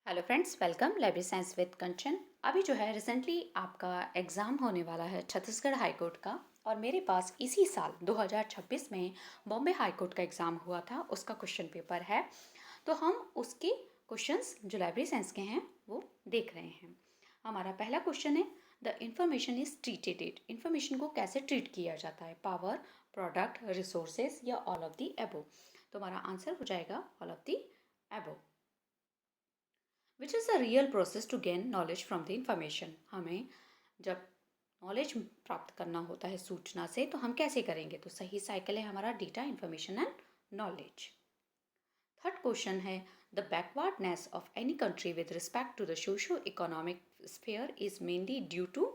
Hello friends, welcome library science with Kanchan. अभी जो है रिसेंटली आपका एग्ज़ाम होने वाला है छत्तीसगढ़ हाई कोर्ट का, और मेरे पास इसी साल 2026 में बॉम्बे हाई कोर्ट का एग्ज़ाम हुआ था, उसका क्वेश्चन पेपर है। तो हम उसके क्वेश्चंस जो लाइब्रेरी साइंस के हैं वो देख रहे हैं। हमारा पहला क्वेश्चन है, the information is treated it. Information को कैसे ट्रीट किया जाता है? पावर, प्रोडक्ट, रिसोर्सेज या ऑल ऑफ द एबो? तो हमारा आंसर हो जाएगा all of the above. Which is the real process to gain knowledge from the information. हमें जब नॉलेज प्राप्त करना होता है सूचना से, तो हम कैसे करेंगे? तो सही साइकिल है हमारा data, information and knowledge. Third question है, the backwardness of any country with respect to the socio economic sphere is mainly due to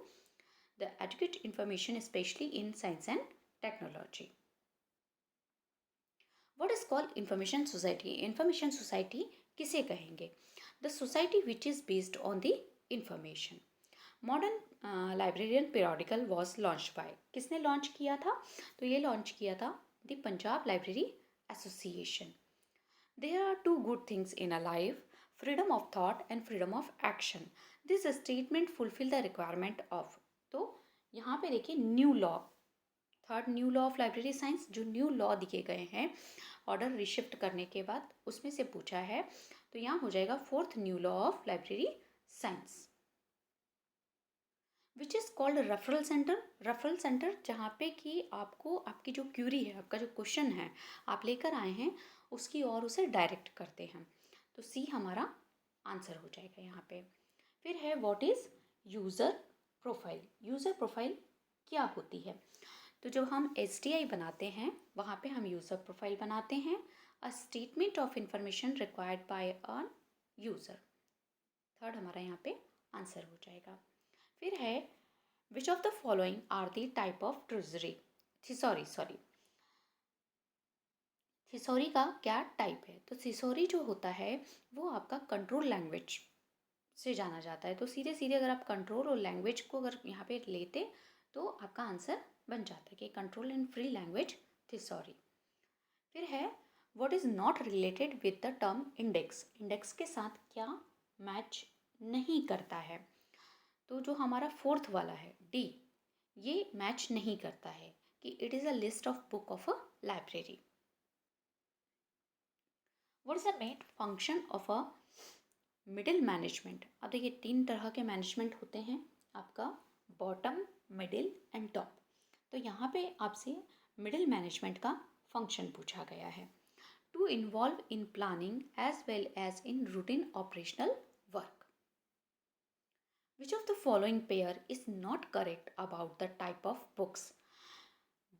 the adequate information specially in science and technology. What is called information society? Information society किसे कहेंगे? The society which is based on the information. Modern librarian periodical was launched by, किसने launch किया था? तो ये launch किया था the Punjab Library Association. There are two good things in a life, freedom of thought and freedom of action. This statement fulfill the requirement of, तो यहाँ पे देखिए new law, third new law of library science, जो new law दिए गए हैं order reshift करने के बाद, उसमें से पूछा है। तो यहाँ हो जाएगा fourth new law of library science. Which is called referral centre. Referral centre जहाँ पे कि आपको आपकी जो क्यूरी है, आपका जो क्वेश्चन है आप लेकर आए हैं, उसकी ओर उसे डायरेक्ट करते हैं। तो सी हमारा आंसर हो जाएगा यहाँ पे। फिर है what is user profile. User profile क्या होती है? तो जब हम STI बनाते हैं वहाँ पे हम यूज़र प्रोफाइल बनाते हैं, a statement of information required by a user. Third हमारा यहाँ पे आंसर हो जाएगा। फिर है which of the following are the type of treasury. Sorry thesaurus का क्या टाइप है? तो थिसॉरी जो होता है वो आपका कंट्रोल लैंग्वेज से जाना जाता है। तो सीधे सीधे अगर आप कंट्रोल और लैंग्वेज को अगर यहाँ पे लेते तो आपका आंसर बन जाता है कि कंट्रोल एंड फ्री लैंग्वेज थिसॉरी। फिर है what is not related with the term index. Index के साथ क्या मैच नहीं करता है? तो जो हमारा फोर्थ वाला है डी, ये मैच नहीं करता है कि it is a list of book of a library. What is the main function of a middle management. अब देखिए तीन तरह के मैनेजमेंट होते हैं आपका, बॉटम, मिडिल एंड टॉप। तो यहाँ पे आपसे मिडिल मैनेजमेंट का फंक्शन पूछा गया है, to involve in planning as well as in routine operational work. Which of the following pair is not correct about the type of books.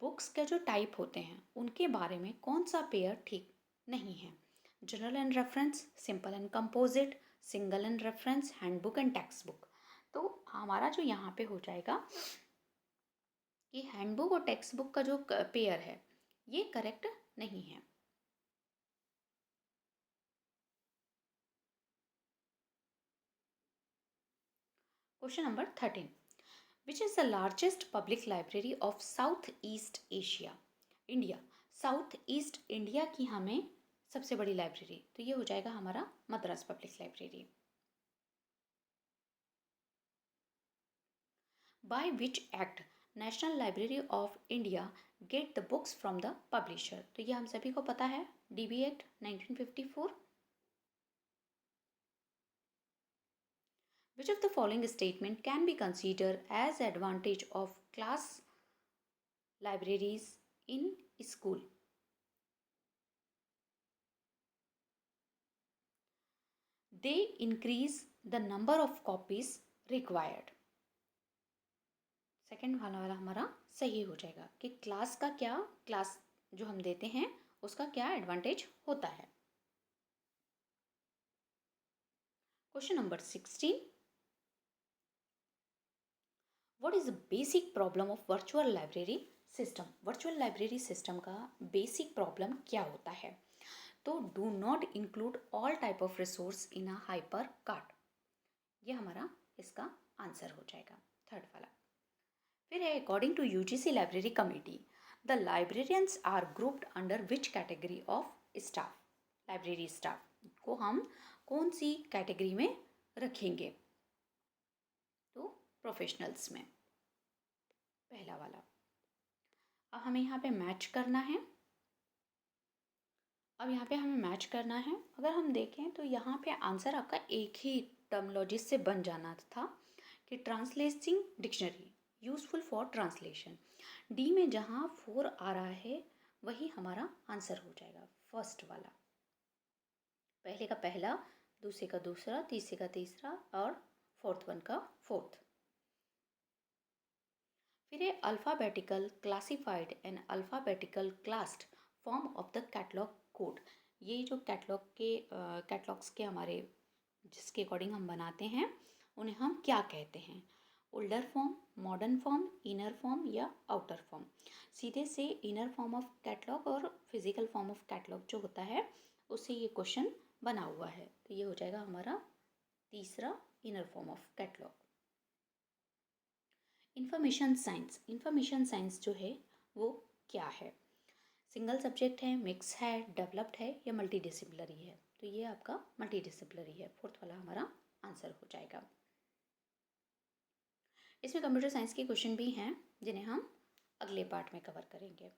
Books के जो टाइप होते हैं उनके बारे में कौन सा पेयर ठीक नहीं है? General and reference, simple and composite, single and reference, handbook and text book. तो हमारा जो यहाँ पे हो जाएगा कि हैंडबुक और टेक्स्ट बुक का जो पेयर है ये करेक्ट नहीं है। Question number 13, which is the largest public library of south east Asia. India, south east India की हमें सबसे बड़ी लाइब्रेरी, तो ये हो जाएगा हमारा Madras public library. By which act national library of India get the books from the publisher. तो ये हम सभी को पता है, DB act 1954। Which of the following statement can be consider as advantage of class libraries in school. They increase the number of copies required. Second वाला हमारा सही हो जाएगा कि क्लास का क्या, क्लास जो हम देते हैं उसका क्या एडवांटेज होता है। Question number 16, what is the basic problem of virtual library system. Virtual library system का बेसिक प्रॉब्लम क्या होता है? तो do not include all type of resource in a hyper cart. ये हमारा इसका आंसर हो जाएगा, थर्ड वाला। फिर है according to UGC library committee the librarians are grouped under which category of staff. Library staff को हम कौन सी कैटेगरी में रखेंगे? तो प्रोफेशनल्स में, पहला वाला। अब हमें यहाँ पे मैच करना है। अब यहाँ पे हमें मैच करना है। अगर हम देखें तो यहाँ पे आंसर आपका एक ही टर्मोलॉजी से बन जाना था कि translating dictionary useful for translation. D में जहाँ 4 आ रहा है वही हमारा आंसर हो जाएगा, फर्स्ट वाला। पहले का पहला, दूसरे का दूसरा, तीसरे का तीसरा और फोर्थ वन का फोर्थ। फिर है alphabetical classified and alphabetical classed form of the catalogue code. ये जो कैटलॉग्स के हमारे जिसके अकॉर्डिंग हम बनाते हैं उन्हें हम क्या कहते हैं? Older form, modern form, inner form या आउटर फॉर्म। सीधे से इनर फॉर्म ऑफ कैटलॉग और फिजिकल फॉर्म ऑफ कैटलॉग जो होता है उससे ये क्वेश्चन बना हुआ है। तो ये हो जाएगा हमारा तीसरा, inner form of catalogue. Information science जो है वो क्या है? सिंगल सब्जेक्ट है, मिक्स है, डेवलप्ड है या मल्टी डिसिप्लिनरी है? तो ये आपका मल्टी डिसिप्लिनरी है, फोर्थ वाला हमारा आंसर हो जाएगा। इसमें कंप्यूटर साइंस के क्वेश्चन भी हैं जिन्हें हम अगले पार्ट में कवर करेंगे।